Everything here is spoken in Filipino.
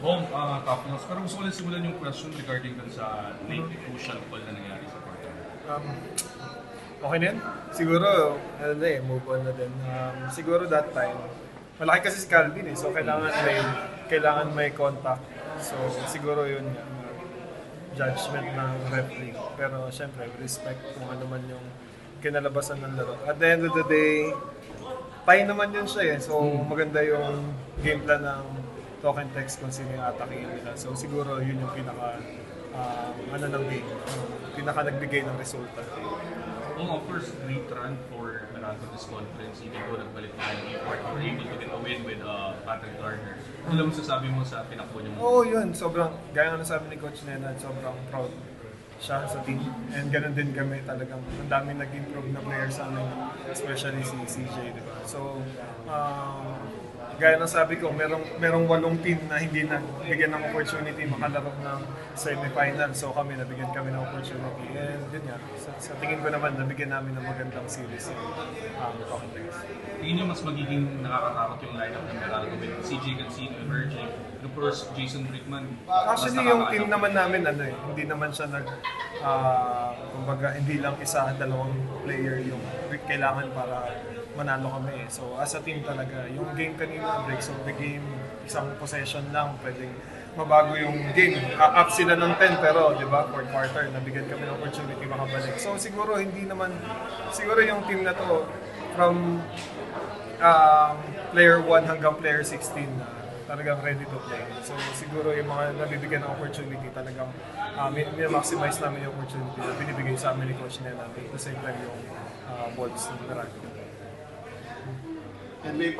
Home, top notch. Pero gusto ko lang simulan yung question regarding dun sa late crucial call na nangyari sa court. Okay na yun? Siguro, move on na din. Siguro that time, malaki kasi si Calvin so kailangan may contact. So siguro yun nga, judgment ng referee. Pero syempre, respect kung ano man yung kinalabasan ng laro. At the end of the day, tie naman yun siya So maganda yung game plan ng talk and text kung sino yung ataking nila. So siguro yun yung pinaka ng game. Pinaka nagbigay ng resulta. Of course, great run for Meralco this conference. Even though nagbalik na yung import, were able to get a win with Patrick Garner. Ano lang masasabi mo sa pinakbo niyo? Yun. Sobrang, gaya nga nasabi ni Coach Nenad, sobrang proud siya sa team. And ganun din kami talagang, ang daming nag-improve na players sa amin, especially si CJ, di ba? So, gaya ng sabi ko, merong 8 team na hindi nabigyan ng opportunity makalaro ng semifinal. So nabigyan kami ng opportunity. And yun nga, sa tingin ko naman, nabigyan namin ng magandang series yung Talking Text. Tingin niyo mas magiging nakakatakot yung lineup ng Meralco with CJ Cancino, Virgil, and of course, Jason Brickman. Actually, yung team naman namin, hindi naman siya kumbaga, hindi lang isa, dalawang player yung kailangan para manalo kami So as a team talaga, yung game kanina, breaks of the game, isang possession lang, pwedeng mabago yung game. Up sila ng 10 pero, di ba, fourth quarter, nabigyan kami ng opportunity makabalik. So siguro siguro yung team na to, from player 1 hanggang player 16, talagang ready to play. So siguro yung mga nabibigyan ng opportunity talagang maximize namin yung opportunity na binibigay sa amin ni Coach Nena. At the same time yung Wolves ng Meralco. And may